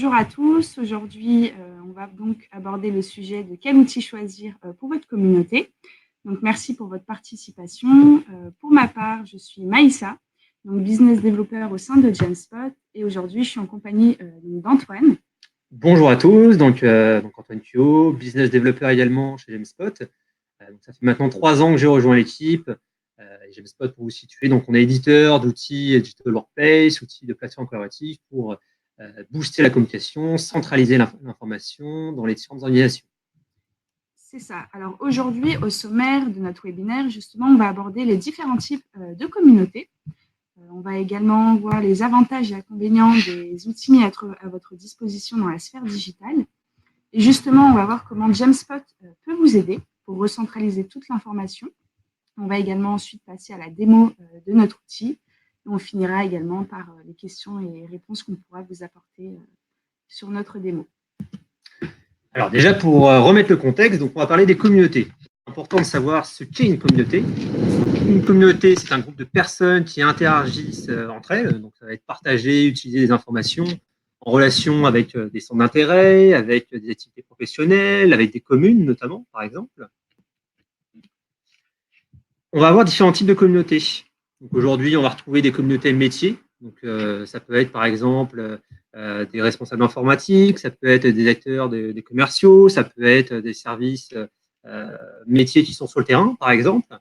bonjour à tous. Aujourd'hui, on va donc aborder le sujet de quel outil choisir pour votre communauté. Donc, merci pour votre participation. Pour ma part, je suis Maïssa, donc business développeur au sein de Jamspot. Et aujourd'hui, je suis en compagnie d'Antoine. Bonjour à tous, donc Antoine Thuot, business développeur également chez Jamspot. Donc ça fait maintenant 3 ans que j'ai rejoint l'équipe. Jamspot, pour vous situer, donc on est éditeur d'outils digital workplace, outils de plateforme collaborative pour booster la communication, centraliser l'information dans les différentes organisations. C'est ça. Alors aujourd'hui, au sommaire de notre webinaire, justement, on va aborder les différents types de communautés. On va également voir les avantages et inconvénients des outils mis à votre disposition dans la sphère digitale. Et justement, on va voir comment Jamspot peut vous aider pour recentraliser toute l'information. On va également ensuite passer à la démo de notre outil. Et on finira également par les questions et réponses qu'on pourra vous apporter sur notre démo. Alors déjà, pour remettre le contexte, donc on va parler des communautés. C'est important de savoir ce qu'est une communauté. Une communauté, c'est un groupe de personnes qui interagissent entre elles. Donc ça va être partager, utiliser des informations en relation avec des centres d'intérêt, avec des activités professionnelles, avec des communes notamment, par exemple. On va avoir différents types de communautés. Aujourd'hui, on va retrouver des communautés métiers. Donc, ça peut être, par exemple, des responsables informatiques, ça peut être des acteurs des commerciaux, ça peut être des services métiers qui sont sur le terrain, par exemple.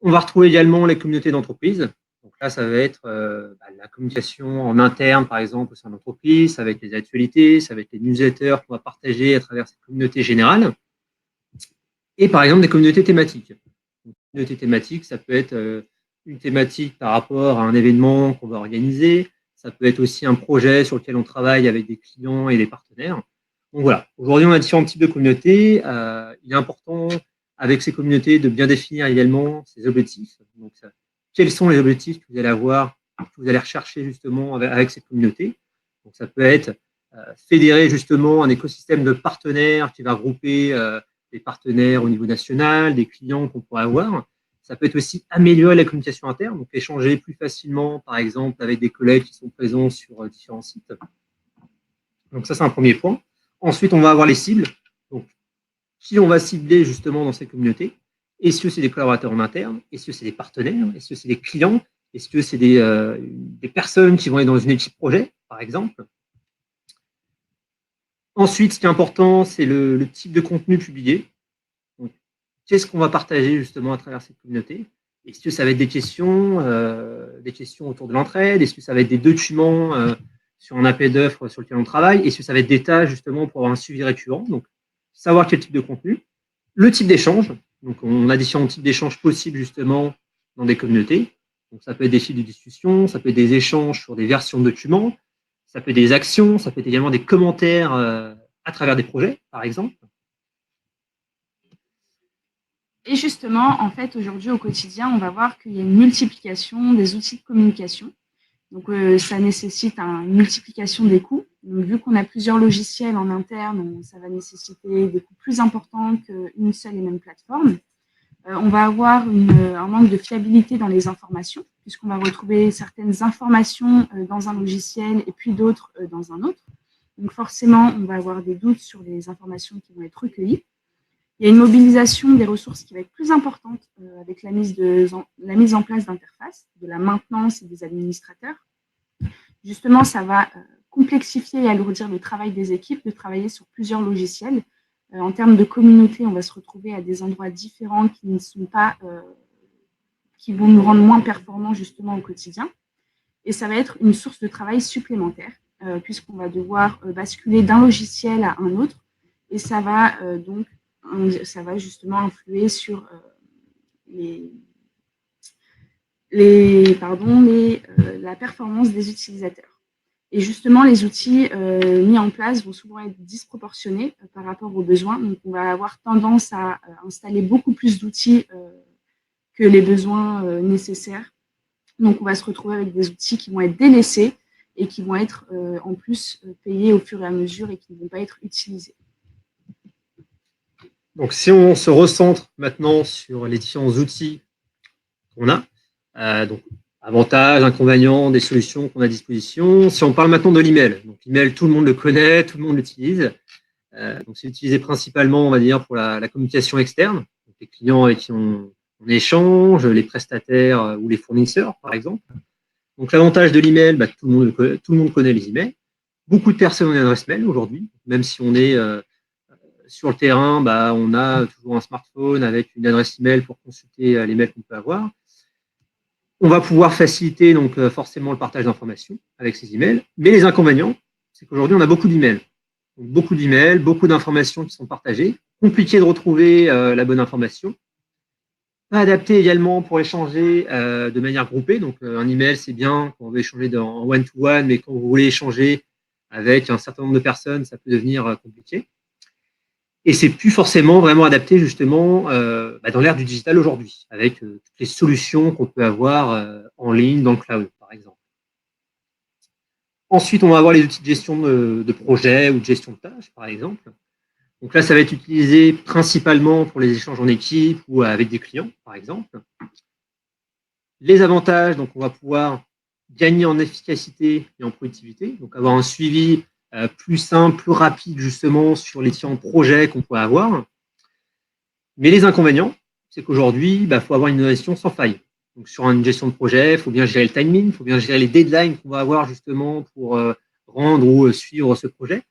On va retrouver également les communautés d'entreprise. Donc là, ça va être la communication en interne, par exemple, au sein de l'entreprise, avec les actualités, ça va être les newsletters qu'on va partager à travers cette communauté générale. Et par exemple, des communautés thématiques. Une communauté thématique, ça peut être une thématique par rapport à un événement qu'on va organiser. Ça peut être aussi un projet sur lequel on travaille avec des clients et des partenaires. Donc voilà, aujourd'hui, on a différents types de communautés. Il est important, avec ces communautés, de bien définir également ses objectifs. Donc, quels sont les objectifs que vous allez avoir, que vous allez rechercher justement avec cette communauté. Donc, ça peut être fédérer justement un écosystème de partenaires qui va regrouper des partenaires au niveau national, des clients qu'on pourrait avoir. Ça peut être aussi améliorer la communication interne, donc échanger plus facilement, par exemple, avec des collègues qui sont présents sur différents sites. Donc ça, c'est un premier point. Ensuite, on va avoir les cibles. Donc, qui on va cibler justement dans ces communautés? Est-ce que c'est des collaborateurs en interne? Est-ce que c'est des partenaires? Est-ce que c'est des clients? Est-ce que c'est des personnes qui vont être dans une équipe projet, par exemple? Ensuite, ce qui est important, c'est le type de contenu publié. Qu'est-ce qu'on va partager justement à travers cette communauté? Est-ce que ça va être des questions autour de l'entraide? Est-ce que ça va être des documents sur un appel d'offres sur lequel on travaille? Est-ce que ça va être des tâches justement pour avoir un suivi récurrent? Donc, savoir quel type de contenu. Le type d'échange. Donc, on a différents types d'échanges possibles justement dans des communautés. Donc, ça peut être des fils de discussion, ça peut être des échanges sur des versions de documents, ça peut être des actions, ça peut être également des commentaires à travers des projets, par exemple. Et justement, en fait, aujourd'hui, au quotidien, on va voir qu'il y a une multiplication des outils de communication. Donc, ça nécessite une multiplication des coûts. Donc, vu qu'on a plusieurs logiciels en interne, ça va nécessiter des coûts plus importants qu'une seule et même plateforme. On va avoir un manque de fiabilité dans les informations, puisqu'on va retrouver certaines informations dans un logiciel et puis d'autres dans un autre. Donc, forcément, on va avoir des doutes sur les informations qui vont être recueillies. Il y a une mobilisation des ressources qui va être plus importante avec la mise en place d'interfaces, de la maintenance et des administrateurs. Justement, ça va complexifier et alourdir le travail des équipes de travailler sur plusieurs logiciels. En termes de communauté, on va se retrouver à des endroits différents qui ne sont pas, qui vont nous rendre moins performants justement au quotidien. Et ça va être une source de travail supplémentaire, puisqu'on va devoir basculer d'un logiciel à un autre. Et ça va justement influer sur la performance des utilisateurs. Et justement, les outils mis en place vont souvent être disproportionnés par rapport aux besoins. Donc, on va avoir tendance à installer beaucoup plus d'outils que les besoins nécessaires. Donc, on va se retrouver avec des outils qui vont être délaissés et qui vont être en plus payés au fur et à mesure et qui ne vont pas être utilisés. Donc, si on se recentre maintenant sur les différents outils qu'on a, donc Avantages, inconvénients, des solutions qu'on a à disposition. Si on parle maintenant de l'email, donc l'email, tout le monde le connaît, tout le monde l'utilise. Donc c'est utilisé principalement, on va dire, pour la communication externe, donc les clients avec qui on échange, les prestataires ou les fournisseurs, par exemple. Donc l'avantage de l'email, tout le monde connaît les emails. Beaucoup de personnes ont une adresse mail aujourd'hui, même si on est sur le terrain, on a toujours un smartphone avec une adresse email pour consulter les mails qu'on peut avoir. On va pouvoir faciliter donc forcément le partage d'informations avec ces emails. Mais les inconvénients, c'est qu'aujourd'hui, on a beaucoup d'emails. Donc, beaucoup d'emails, beaucoup d'informations qui sont partagées. Compliqué de retrouver la bonne information. Pas adapté également pour échanger de manière groupée. Donc, un email, c'est bien quand on veut échanger en one-to-one, mais quand vous voulez échanger avec un certain nombre de personnes, ça peut devenir compliqué. Et c'est plus forcément vraiment adapté justement dans l'ère du digital aujourd'hui, avec toutes les solutions qu'on peut avoir en ligne, dans le cloud, par exemple. Ensuite, on va avoir les outils de gestion de projet ou de gestion de tâches, par exemple. Donc là, ça va être utilisé principalement pour les échanges en équipe ou avec des clients, par exemple. Les avantages, donc on va pouvoir gagner en efficacité et en productivité, donc avoir un suivi plus simple, plus rapide justement sur les différents projets qu'on peut avoir. Mais les inconvénients, c'est qu'aujourd'hui, il faut avoir une gestion sans faille. Donc sur une gestion de projet, il faut bien gérer le timing, il faut bien gérer les deadlines qu'on va avoir justement pour rendre ou suivre ce projet.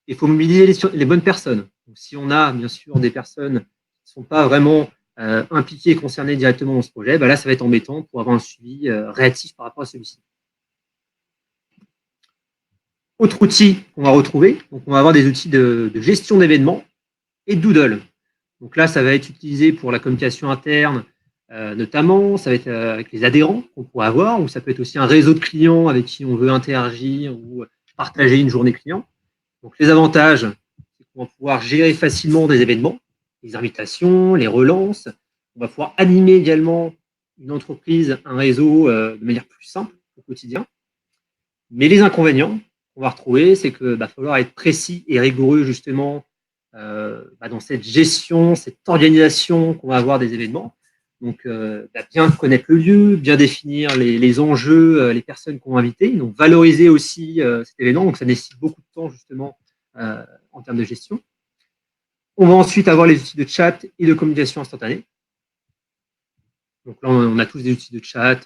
Il faut mobiliser les bonnes personnes. Donc si on a bien sûr des personnes qui ne sont pas vraiment impliquées et concernées directement dans ce projet, là, ça va être embêtant pour avoir un suivi réactif par rapport à celui-ci. Autre outil qu'on va retrouver, donc on va avoir des outils de gestion d'événements et de Doodle. Donc là, ça va être utilisé pour la communication interne, notamment, ça va être avec les adhérents qu'on pourrait avoir, ou ça peut être aussi un réseau de clients avec qui on veut interagir ou partager une journée client. Donc les avantages, c'est qu'on va pouvoir gérer facilement des événements, les invitations, les relances. On va pouvoir animer également une entreprise, un réseau de manière plus simple au quotidien. Mais les inconvénients qu'on va retrouver, c'est qu'il va falloir être précis et rigoureux justement dans cette gestion, cette organisation qu'on va avoir des événements. Donc, bien connaître le lieu, bien définir les enjeux, les personnes qu'on va inviter, donc valoriser aussi cet événement. Donc, ça nécessite beaucoup de temps justement en termes de gestion. On va ensuite avoir les outils de chat et de communication instantanée. Donc là, on a tous des outils de chat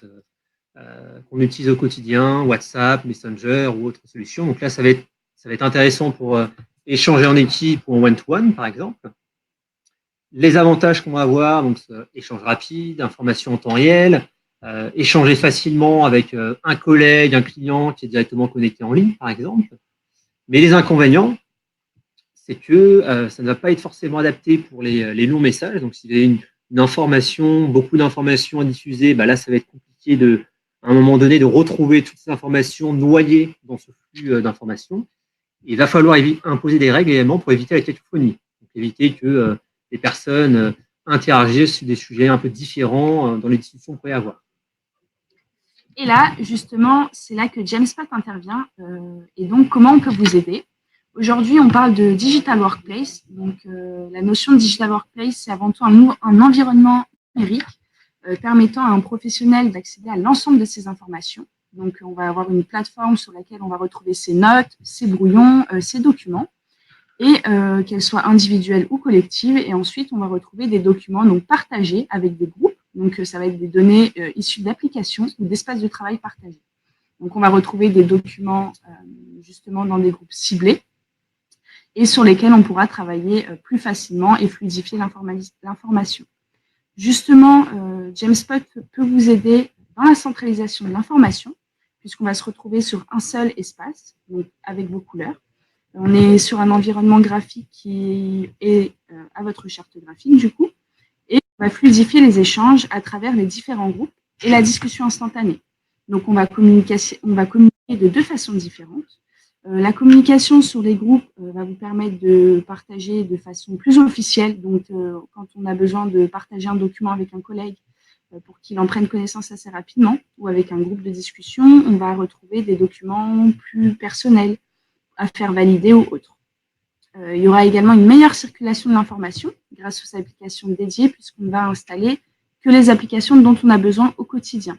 qu'on utilise au quotidien, WhatsApp, Messenger ou autres solutions. Donc là, ça va être intéressant pour échanger en équipe ou en one-to-one, par exemple. Les avantages qu'on va avoir, donc échange rapide, information en temps réel, échanger facilement avec un collègue, un client qui est directement connecté en ligne, par exemple. Mais les inconvénients, c'est que ça ne va pas être forcément adapté pour les longs messages. Donc, si vous avez une information, beaucoup d'informations à diffuser, là, ça va être compliqué à un moment donné de retrouver toutes ces informations noyées dans ce flux d'informations. Il va falloir imposer des règles également pour éviter la cacophonie, donc éviter que les personnes interagissent sur des sujets un peu différents dans les discussions qu'on pourrait avoir. Et là, justement, c'est là que Jamespot intervient. Et donc, comment on peut vous aider? Aujourd'hui, on parle de digital workplace. Donc, la notion de digital workplace, c'est avant tout un environnement numérique permettant à un professionnel d'accéder à l'ensemble de ces informations. Donc, on va avoir une plateforme sur laquelle on va retrouver ses notes, ses brouillons, ses documents, et qu'elles soient individuelles ou collectives. Et ensuite, on va retrouver des documents donc partagés avec des groupes. Donc, ça va être des données issues d'applications ou d'espaces de travail partagés. Donc, on va retrouver des documents justement dans des groupes ciblés et sur lesquels on pourra travailler plus facilement et fluidifier l'information. Justement, Jamespot peut vous aider dans la centralisation de l'information, puisqu'on va se retrouver sur un seul espace, donc avec vos couleurs. On est sur un environnement graphique qui est à votre charte graphique, du coup, et on va fluidifier les échanges à travers les différents groupes et la discussion instantanée. Donc, on va communiquer de deux façons différentes. La communication sur les groupes va vous permettre de partager de façon plus officielle. Donc, quand on a besoin de partager un document avec un collègue pour qu'il en prenne connaissance assez rapidement, ou avec un groupe de discussion, on va retrouver des documents plus personnels à faire valider ou autres. Il y aura également une meilleure circulation de l'information grâce aux applications dédiées, puisqu'on va installer que les applications dont on a besoin au quotidien.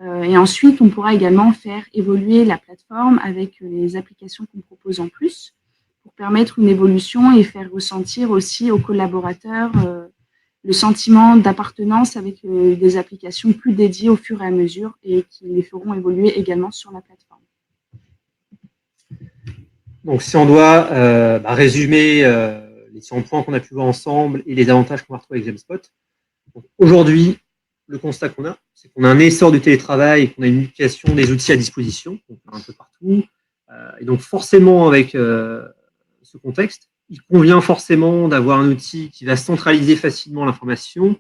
Et ensuite, on pourra également faire évoluer la plateforme avec les applications qu'on propose en plus pour permettre une évolution et faire ressentir aussi aux collaborateurs le sentiment d'appartenance avec des applications plus dédiées au fur et à mesure et qui les feront évoluer également sur la plateforme. Donc, si on doit résumer les différents points qu'on a pu voir ensemble et les avantages qu'on va retrouver avec Gemspot, aujourd'hui, le constat qu'on a, c'est qu'on a un essor du télétravail et qu'on a une multiplication des outils à disposition, donc un peu partout. Et donc, forcément, avec ce contexte, il convient forcément d'avoir un outil qui va centraliser facilement l'information,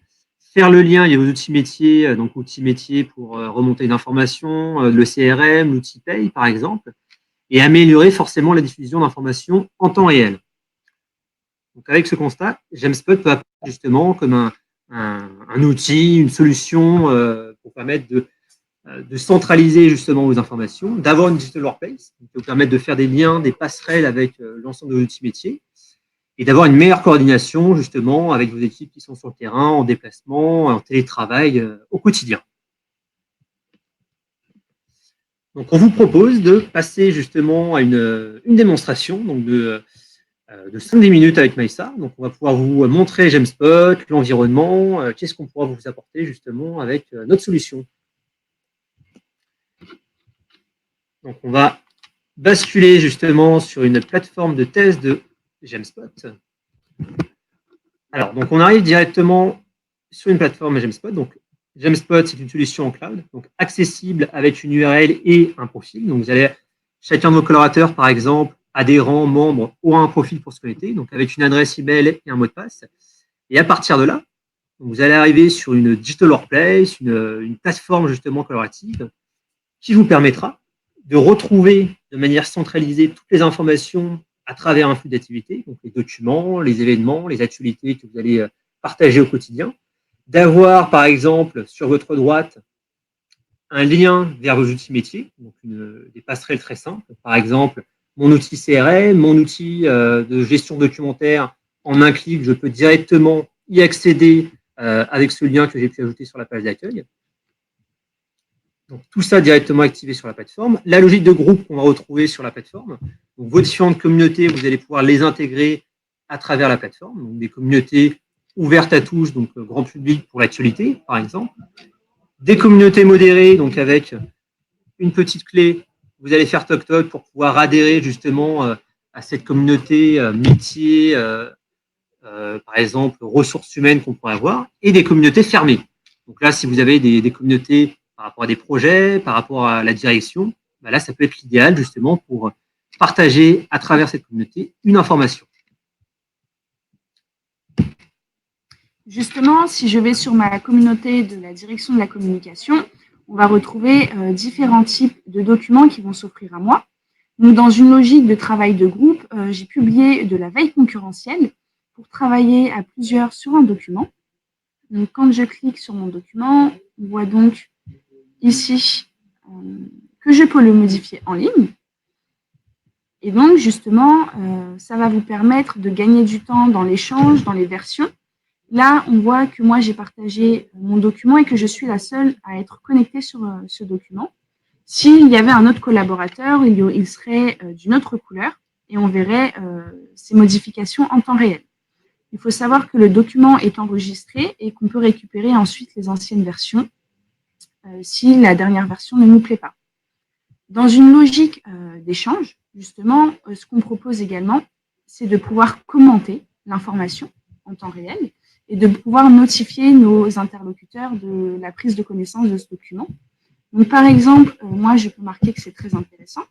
faire le lien, il y a vos outils métiers, donc outils métiers pour remonter une information, le CRM, l'outil paye, par exemple, et améliorer forcément la diffusion d'informations en temps réel. Donc, avec ce constat, Gemspot peut apparaître justement comme un outil, une solution pour permettre de centraliser justement vos informations, d'avoir une digital workplace qui vous permettre de faire des liens, des passerelles avec l'ensemble de vos outils métiers et d'avoir une meilleure coordination justement avec vos équipes qui sont sur le terrain, en déplacement, en télétravail au quotidien. Donc, on vous propose de passer justement à une démonstration donc de 5-10 minutes avec Maïssa. Donc, on va pouvoir vous montrer Gemspot, l'environnement, qu'est-ce qu'on pourra vous apporter justement avec notre solution. Donc, on va basculer justement sur une plateforme de test de Gemspot. Alors, donc on arrive directement sur une plateforme Gemspot. Donc, Gemspot, c'est une solution en cloud, donc accessible avec une URL et un profil. Donc, vous allez, chacun de vos collaborateurs, par exemple, adhérents, membres, aura un profil pour se connecter, donc avec une adresse email et un mot de passe. Et à partir de là, vous allez arriver sur une digital workplace, une plateforme justement collaborative qui vous permettra de retrouver de manière centralisée toutes les informations à travers un flux d'activités, donc les documents, les événements, les actualités que vous allez partager au quotidien, d'avoir par exemple sur votre droite un lien vers vos outils métiers, donc des passerelles très simples, par exemple mon outil CRM, mon outil de gestion documentaire, en un clic, je peux directement y accéder avec ce lien que j'ai pu ajouter sur la page d'accueil. Donc, tout ça directement activé sur la plateforme. La logique de groupe qu'on va retrouver sur la plateforme. Donc, vos différentes communautés, vous allez pouvoir les intégrer à travers la plateforme. Donc, des communautés ouvertes à tous, donc grand public pour l'actualité, par exemple. Des communautés modérées, donc avec une petite clé, vous allez faire toc-toc pour pouvoir adhérer justement à cette communauté métier, par exemple, ressources humaines qu'on pourrait avoir, et des communautés fermées. Donc là, si vous avez des communautés par rapport à des projets, par rapport à la direction, là, ça peut être l'idéal justement pour partager à travers cette communauté une information. Justement, si je vais sur ma communauté de la direction de la communication, on va retrouver différents types de documents qui vont s'offrir à moi. Donc, dans une logique de travail de groupe, j'ai publié de la veille concurrentielle pour travailler à plusieurs sur un document. Donc, quand je clique sur mon document, on voit donc ici que je peux le modifier en ligne. Et donc, justement, ça va vous permettre de gagner du temps dans l'échange, dans les versions. Là, on voit que moi, j'ai partagé mon document et que je suis la seule à être connectée sur ce document. S'il y avait un autre collaborateur, il serait d'une autre couleur et on verrait ces modifications en temps réel. Il faut savoir que le document est enregistré et qu'on peut récupérer ensuite les anciennes versions si la dernière version ne nous plaît pas. Dans une logique d'échange, justement, ce qu'on propose également, c'est de pouvoir commenter l'information en temps réel et de pouvoir notifier nos interlocuteurs de la prise de connaissance de ce document. Donc, par exemple, moi, je peux marquer que c'est très intéressant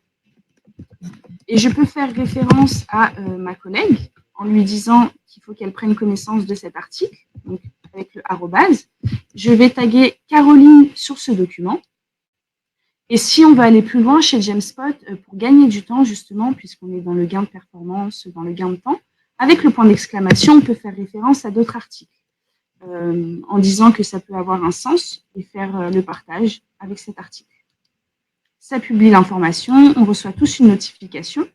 et je peux faire référence à ma collègue en lui disant qu'il faut qu'elle prenne connaissance de cet article, donc avec le arrobase. Je vais taguer Caroline sur ce document. Et si on va aller plus loin chez Gemspot, pour gagner du temps, justement, puisqu'on est dans le gain de performance, dans le gain de temps, avec le point d'exclamation, on peut faire référence à d'autres articles en disant que ça peut avoir un sens et faire le partage avec cet article. Ça publie l'information, on reçoit tous une notification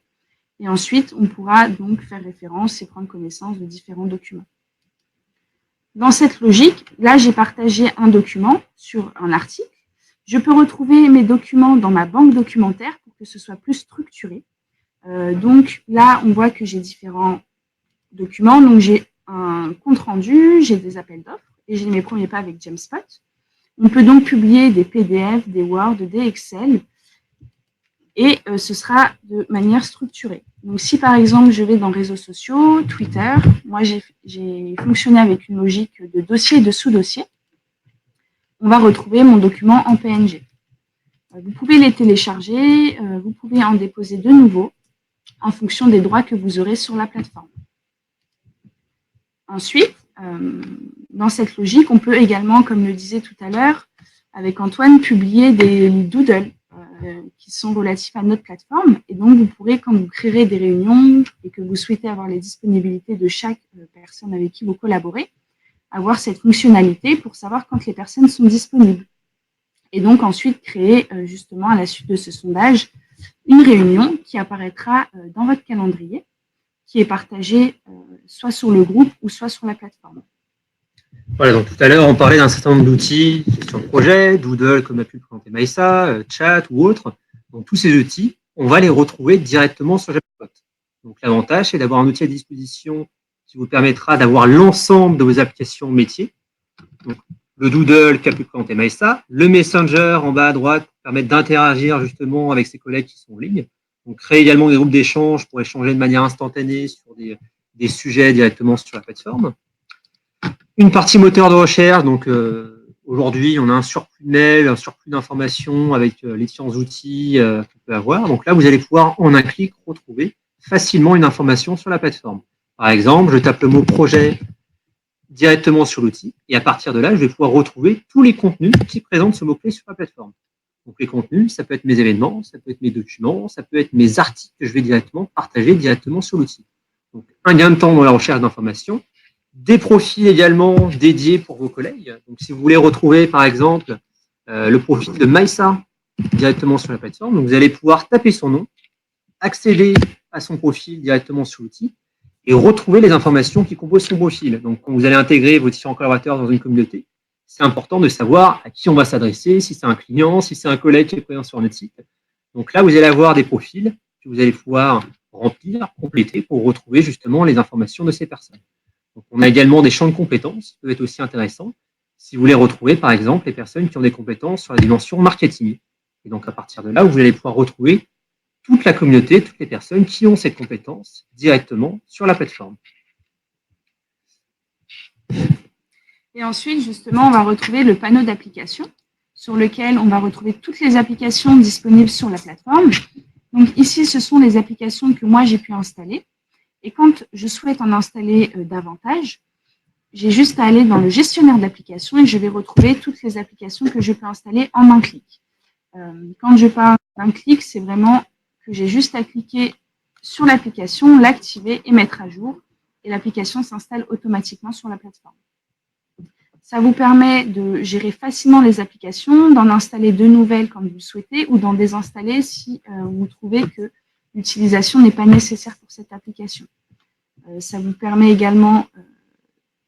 et ensuite, on pourra donc faire référence et prendre connaissance de différents documents. Dans cette logique, là, j'ai partagé un document sur un article Je peux retrouver mes documents dans ma banque documentaire pour que ce soit plus structuré. Donc là, on voit que j'ai différents documents. Donc j'ai un compte rendu, j'ai des appels d'offres et j'ai mes premiers pas avec Jamspot. On peut donc publier des PDF, des Word, des Excel et ce sera de manière structurée. Donc si par exemple je vais dans réseaux sociaux, Twitter, moi j'ai fonctionné avec une logique de dossier et de sous-dossier. On va retrouver mon document en PNG. Vous pouvez les télécharger, vous pouvez en déposer de nouveaux en fonction des droits que vous aurez sur la plateforme. Ensuite, dans cette logique, on peut également, comme le disait tout à l'heure avec Antoine, publier des doodles qui sont relatifs à notre plateforme. Et donc, vous pourrez, quand vous créerez des réunions et que vous souhaitez avoir les disponibilités de chaque personne avec qui vous collaborez, avoir cette fonctionnalité pour savoir quand les personnes sont disponibles. Et donc, ensuite, créer justement, à la suite de ce sondage, une réunion qui apparaîtra dans votre calendrier, qui est partagée soit sur le groupe ou soit sur la plateforme. Voilà, donc tout à l'heure, on parlait d'un certain nombre d'outils, gestion de projet, Doodle, comme a pu le présenter Maïssa, Chat ou autres. Donc, tous ces outils, on va les retrouver directement sur Jamspot. Donc, l'avantage, c'est d'avoir un outil à disposition qui vous permettra d'avoir l'ensemble de vos applications métiers. Donc, le Doodle qu'a pu présenter Maïssa, le Messenger en bas à droite pour permettre d'interagir justement avec ses collègues qui sont en ligne. Donc, créer également des groupes d'échange pour échanger de manière instantanée sur des sujets directement sur la plateforme. Une partie moteur de recherche, donc aujourd'hui, on a un surplus de mails, un surplus d'informations avec les différents outils qu'on peut avoir. Donc là, vous allez pouvoir, en un clic, retrouver facilement une information sur la plateforme. Par exemple, je tape le mot projet directement sur l'outil et à partir de là, je vais pouvoir retrouver tous les contenus qui présentent ce mot-clé sur la plateforme. Donc les contenus, ça peut être mes événements, ça peut être mes documents, ça peut être mes articles que je vais directement partager directement sur l'outil. Donc un gain de temps dans la recherche d'informations, des profils également dédiés pour vos collègues. Donc si vous voulez retrouver par exemple le profil de Maïssa directement sur la plateforme, donc vous allez pouvoir taper son nom, accéder à son profil directement sur l'outil et retrouver les informations qui composent son profil. Donc, quand vous allez intégrer vos différents collaborateurs dans une communauté, c'est important de savoir à qui on va s'adresser, si c'est un client, si c'est un collègue qui est présent sur notre site. Donc là, vous allez avoir des profils que vous allez pouvoir remplir, compléter pour retrouver justement les informations de ces personnes. Donc, on a également des champs de compétences qui peuvent être aussi intéressants si vous voulez retrouver, par exemple, les personnes qui ont des compétences sur la dimension marketing. Et donc, à partir de là, vous allez pouvoir retrouver toute la communauté, toutes les personnes qui ont ces compétences directement sur la plateforme. Et ensuite, justement, on va retrouver le panneau d'applications sur lequel on va retrouver toutes les applications disponibles sur la plateforme. Donc ici, ce sont les applications que moi, j'ai pu installer. Et quand je souhaite en installer davantage, j'ai juste à aller dans le gestionnaire d'applications et je vais retrouver toutes les applications que je peux installer en un clic. Quand je parle d'un clic, c'est vraiment que j'ai juste à cliquer sur l'application, l'activer et mettre à jour. Et l'application s'installe automatiquement sur la plateforme. Ça vous permet de gérer facilement les applications, d'en installer de nouvelles quand vous le souhaitez ou d'en désinstaller si vous trouvez que l'utilisation n'est pas nécessaire pour cette application. Ça vous permet également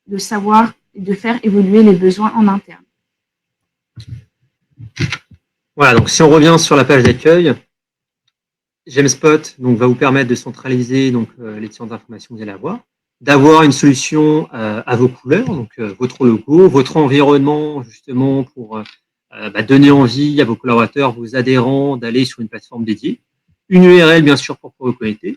de savoir et de faire évoluer les besoins en interne. Voilà, donc si on revient sur la page d'accueil, Jamspot donc, va vous permettre de centraliser donc, les différentes informations que vous allez avoir, d'avoir une solution à vos couleurs, donc votre logo, votre environnement justement pour donner envie à vos collaborateurs, vos adhérents d'aller sur une plateforme dédiée, une URL bien sûr pour vous connecter,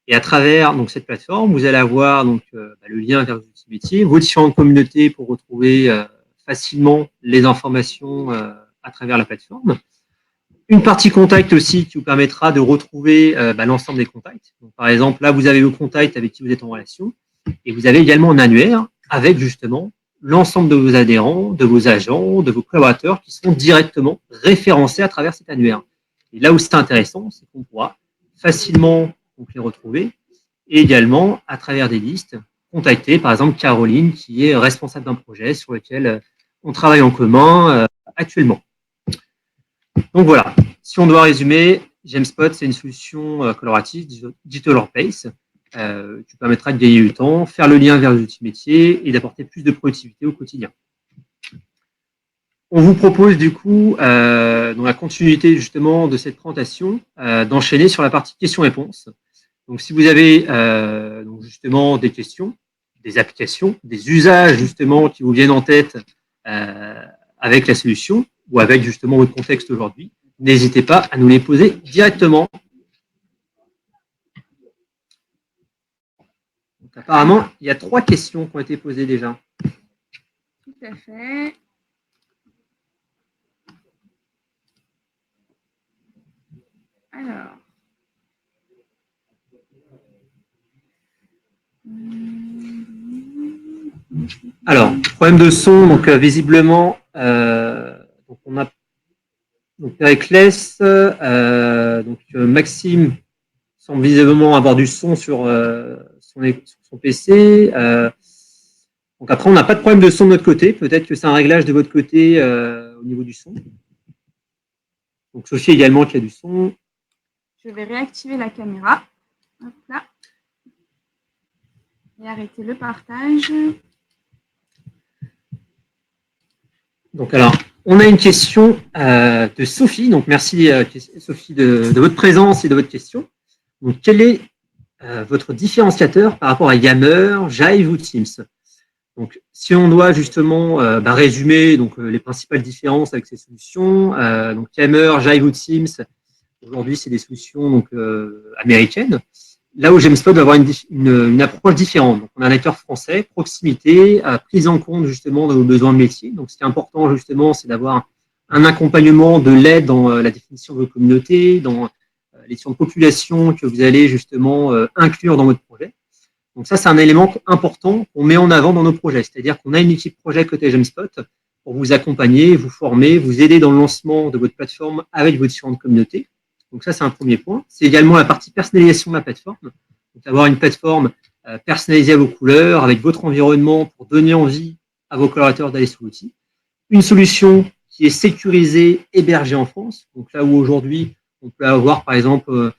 et à travers donc, cette plateforme, vous allez avoir donc, le lien vers vos outils métiers, vos différentes communautés pour retrouver facilement les informations à travers la plateforme. Une partie contact aussi qui vous permettra de retrouver l'ensemble des contacts. Donc, par exemple, là, vous avez vos contacts avec qui vous êtes en relation et vous avez également un annuaire avec justement l'ensemble de vos adhérents, de vos agents, de vos collaborateurs qui seront directement référencés à travers cet annuaire. Et là où c'est intéressant, c'est qu'on pourra facilement donc, les retrouver et également à travers des listes contacter par exemple Caroline qui est responsable d'un projet sur lequel on travaille en commun actuellement. Donc voilà, si on doit résumer, Jamspot, c'est une solution collaborative, digital workplace, qui permettra de gagner du temps, faire le lien vers les outils métiers et d'apporter plus de productivité au quotidien. On vous propose du coup, dans la continuité justement de cette présentation, d'enchaîner sur la partie questions-réponses. Donc, si vous avez donc justement des questions, des applications, des usages justement qui vous viennent en tête avec la solution ou avec justement votre contexte aujourd'hui, n'hésitez pas à nous les poser directement. Donc, apparemment, il y a 3 questions qui ont été posées déjà. Tout à fait. Alors, problème de son, donc visiblement, donc on a donc Héraclès, donc Maxime semble visiblement avoir du son sur son PC. Donc après, on n'a pas de problème de son de notre côté. Peut-être que c'est un réglage de votre côté au niveau du son. Donc Sophie également qui a du son. Je vais réactiver la caméra. Hop là. Et arrêter le partage. Donc alors, on a une question de Sophie. Donc merci Sophie de votre présence et de votre question. Donc quel est votre différenciateur par rapport à Yammer, Jive ou Teams? Donc si on doit justement résumer donc les principales différences avec ces solutions, donc Yammer, Jive ou Teams, aujourd'hui c'est des solutions donc américaines. Là où GemSpot va avoir une approche différente. Donc, on a un acteur français, proximité, prise en compte justement de vos besoins de métier. Donc, ce qui est important justement, c'est d'avoir un accompagnement de l'aide dans la définition de vos communautés, dans les de population que vous allez justement inclure dans votre projet. Donc, ça, c'est un élément important qu'on met en avant dans nos projets. C'est-à-dire qu'on a une équipe projet côté GemSpot pour vous accompagner, vous former, vous aider dans le lancement de votre plateforme avec vos différentes communautés. Donc ça, c'est un premier point. C'est également la partie personnalisation de la plateforme. Donc avoir une plateforme personnalisée à vos couleurs, avec votre environnement pour donner envie à vos collaborateurs d'aller sur l'outil. Une solution qui est sécurisée, hébergée en France. Donc là où aujourd'hui, on peut avoir par exemple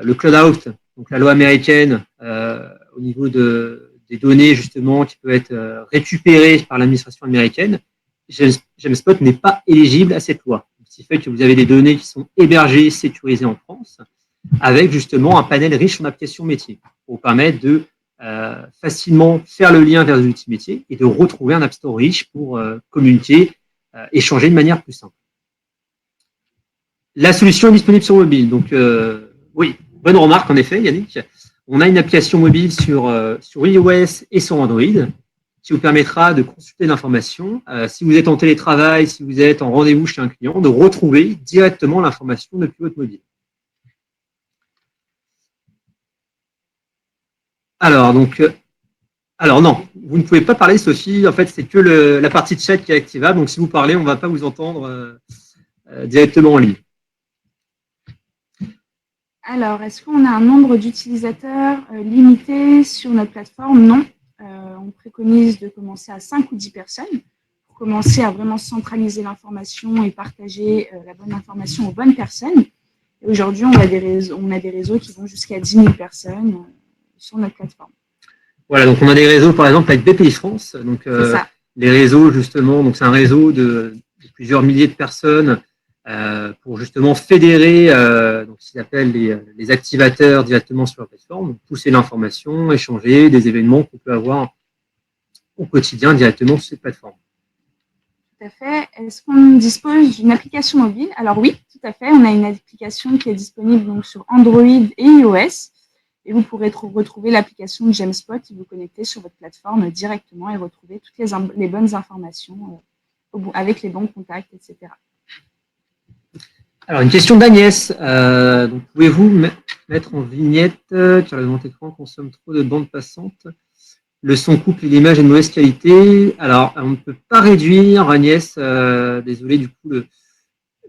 le cloud-out, donc la loi américaine au niveau des données justement qui peut être récupérées par l'administration américaine. GemSpot n'est pas éligible à cette loi. Ce qui fait que vous avez des données qui sont hébergées, sécurisées en France, avec justement un panel riche en applications métiers, pour vous permettre de facilement faire le lien vers les outils métiers et de retrouver un App Store riche pour communiquer, échanger de manière plus simple. La solution est disponible sur mobile. Donc, oui, bonne remarque en effet, Yannick. On a une application mobile sur iOS et sur Android qui vous permettra de consulter l'information. Si vous êtes en télétravail, si vous êtes en rendez-vous chez un client, de retrouver directement l'information depuis votre mobile. Alors, non, vous ne pouvez pas parler, Sophie. En fait, c'est que la partie de chat qui est activable. Donc, si vous parlez, on ne va pas vous entendre directement en ligne. Alors, est-ce qu'on a un nombre d'utilisateurs limité sur notre plateforme? Non. On préconise de commencer à 5 ou 10 personnes pour commencer à vraiment centraliser l'information et partager la bonne information aux bonnes personnes. Et aujourd'hui, on a des réseaux qui vont jusqu'à 10 000 personnes sur notre plateforme. Voilà, donc on a des réseaux, par exemple, avec BPI France. Donc, les réseaux, justement, donc c'est un réseau de plusieurs milliers de personnes pour justement fédérer donc, ce qu'ils appellent les activateurs directement sur la plateforme, donc pousser l'information, échanger des événements qu'on peut avoir au quotidien directement sur cette plateforme. Tout à fait. Est-ce qu'on dispose d'une application mobile? Alors oui, tout à fait. On a une application qui est disponible donc, sur Android et iOS. Et vous pourrez retrouver l'application de GemSpot et vous connecter sur votre plateforme directement et retrouver toutes les bonnes informations avec les bons contacts, etc. Alors, une question d'Agnès. Pouvez-vous mettre en vignette, car le grand écran consomme trop de bandes passantes? Le son coupe et l'image est de mauvaise qualité. Alors, on ne peut pas réduire, Agnès, désolé, du coup,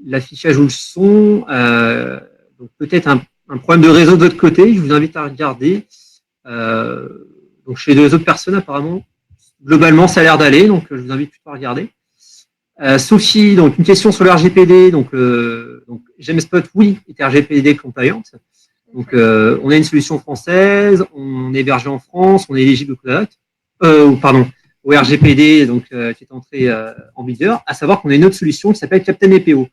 l'affichage ou le son. Donc, peut-être un problème de réseau de votre côté. Je vous invite à regarder. Donc, chez les autres personnes, apparemment, globalement, ça a l'air d'aller. Donc, je vous invite plutôt à regarder. Sophie, donc une question sur le RGPD. Donc GemSpot, oui, est RGPD compliant. Donc, on a une solution française, on est hébergé en France, on est éligible au au RGPD donc, qui est entré en vigueur, à savoir qu'on a une autre solution qui s'appelle Captain EPO.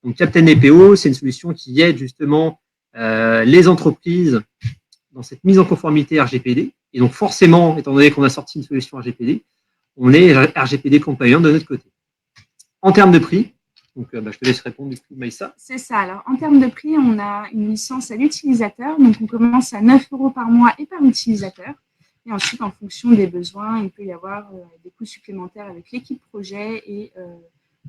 Donc, Captain EPO, c'est une solution qui aide justement les entreprises dans cette mise en conformité RGPD. Et donc, forcément, étant donné qu'on a sorti une solution RGPD, on est RGPD compliant de notre côté. En termes de prix, donc je te laisse répondre du coup, Maïssa. C'est ça. Alors, en termes de prix, on a une licence à l'utilisateur. Donc, on commence à 9 € par mois et par utilisateur. Et ensuite, en fonction des besoins, il peut y avoir des coûts supplémentaires avec l'équipe projet et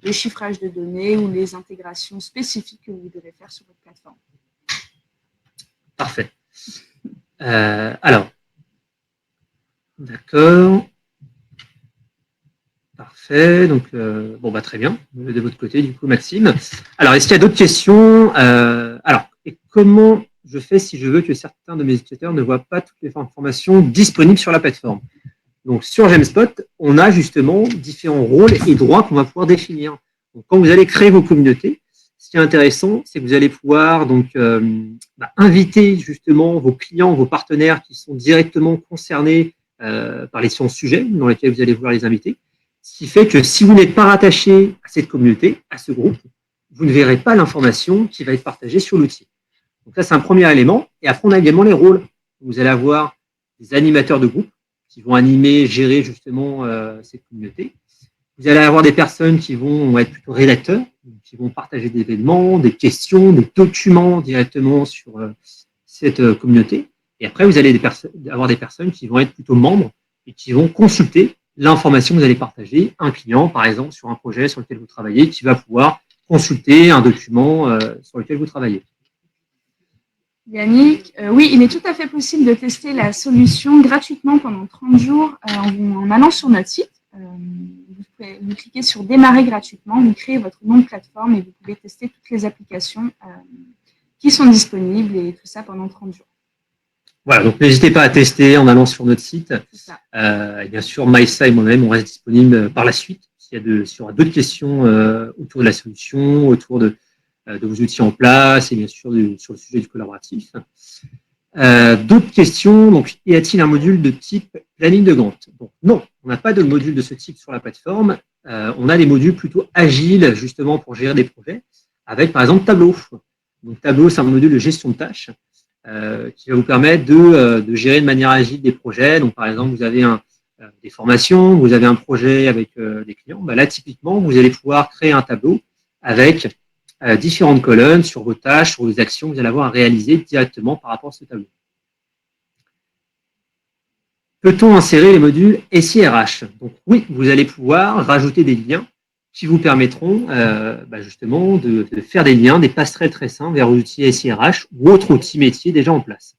le chiffrage de données ou les intégrations spécifiques que vous devez faire sur votre plateforme. Parfait. Alors, d'accord. Parfait. Donc, très bien. De votre côté, du coup, Maxime. Alors, est-ce qu'il y a d'autres questions? Et comment je fais si je veux que certains de mes utilisateurs ne voient pas toutes les informations disponibles sur la plateforme? Donc, sur GemSpot, on a justement différents rôles et droits qu'on va pouvoir définir. Donc, quand vous allez créer vos communautés, ce qui est intéressant, c'est que vous allez pouvoir inviter justement vos clients, vos partenaires qui sont directement concernés par les différents sujets dans lesquels vous allez vouloir les inviter. Ce qui fait que si vous n'êtes pas rattaché à cette communauté, à ce groupe, vous ne verrez pas l'information qui va être partagée sur l'outil. Donc ça, c'est un premier élément. Et après, on a également les rôles. Vous allez avoir des animateurs de groupe qui vont animer, gérer justement cette communauté. Vous allez avoir des personnes qui vont être plutôt rédacteurs, qui vont partager des événements, des questions, des documents directement sur cette communauté. Et après, vous allez avoir des personnes qui vont être plutôt membres et qui vont consulter l'information que vous allez partager. Un client, par exemple, sur un projet sur lequel vous travaillez, qui va pouvoir consulter un document sur lequel vous travaillez. Yannick, oui, il est tout à fait possible de tester la solution gratuitement pendant 30 jours en allant sur notre site. Vous cliquez sur démarrer gratuitement, vous créez votre nom de plateforme et vous pouvez tester toutes les applications qui sont disponibles et tout ça pendant 30 jours. Voilà, donc n'hésitez pas à tester en allant sur notre site. Et bien sûr, Maïssa et moi-même, on reste disponible par la suite. S'il y aura d'autres questions autour de la solution, autour de vos outils en place et bien sûr sur le sujet du collaboratif. D'autres questions, donc y a-t-il un module de type planning de Gantt? Donc, non, on n'a pas de module de ce type sur la plateforme. On a des modules plutôt agiles justement pour gérer des projets avec par exemple Tableau. Donc Tableau, c'est un module de gestion de tâches qui va vous permettre de gérer de manière agile des projets. Donc par exemple, vous avez des formations, vous avez un projet avec des clients. Là, typiquement, vous allez pouvoir créer un tableau avec différentes colonnes sur vos tâches, sur vos actions que vous allez avoir à réaliser directement par rapport à ce tableau. Peut-on insérer les modules SIRH? Donc oui, vous allez pouvoir rajouter des liens qui vous permettront justement de faire des liens, des passerelles très simples vers l'outil SIRH ou autres outils métiers déjà en place.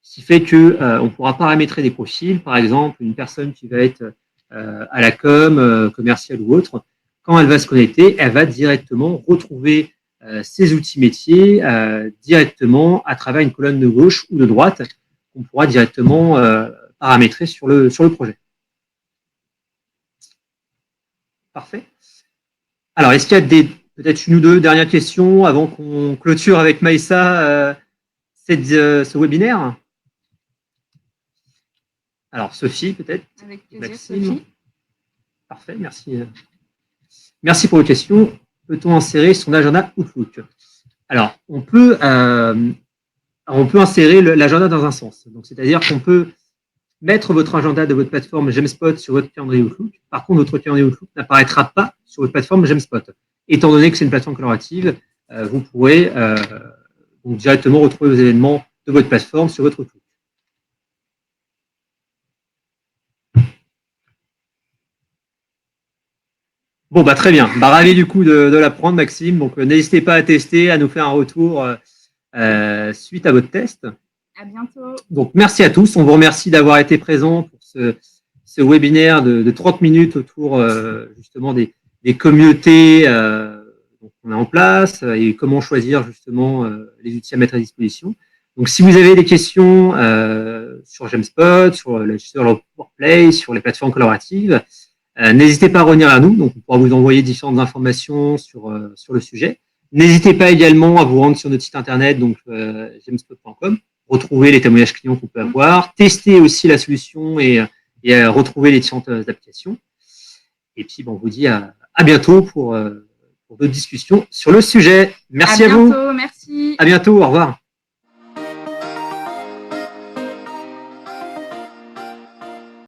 Ce qui fait qu'on pourra paramétrer des profils, par exemple, une personne qui va être à la com, commerciale ou autre, quand elle va se connecter, elle va directement retrouver ces outils métiers directement à travers une colonne de gauche ou de droite qu'on pourra directement paramétrer sur le projet. Parfait. Alors, est-ce qu'il y a peut-être une ou deux dernières questions avant qu'on clôture avec Maïssa ce webinaire? Alors, Sophie, peut-être? Avec plaisir, Sophie. Parfait, merci. Merci pour vos questions. Peut-on insérer son agenda Outlook? Alors, on peut insérer l'agenda dans un sens. Donc, c'est-à-dire qu'on peut mettre votre agenda de votre plateforme GemSpot sur votre calendrier Outlook. Par contre, votre calendrier Outlook n'apparaîtra pas sur votre plateforme GemSpot. Étant donné que c'est une plateforme collaborative, vous pourrez donc directement retrouver vos événements de votre plateforme sur votre Outlook. Bon, très bien. Ravi du coup de l'apprendre, Maxime. Donc, n'hésitez pas à tester, à nous faire un retour suite à votre test. À bientôt. Donc, merci à tous. On vous remercie d'avoir été présents pour ce webinaire de 30 minutes autour justement des communautés qu'on a en place et comment choisir justement les outils à mettre à disposition. Donc, si vous avez des questions sur GemSpot, sur le Workplace, sur les plateformes collaboratives, n'hésitez pas à revenir à nous. Donc, on pourra vous envoyer différentes informations sur le sujet. N'hésitez pas également à vous rendre sur notre site internet, donc gemspot.com, retrouver les témoignages clients qu'on peut avoir, tester aussi la solution et et retrouver les différentes applications. Et puis, on vous dit à bientôt pour d'autres discussions sur le sujet. Merci à vous. À bientôt, merci. À bientôt, au revoir.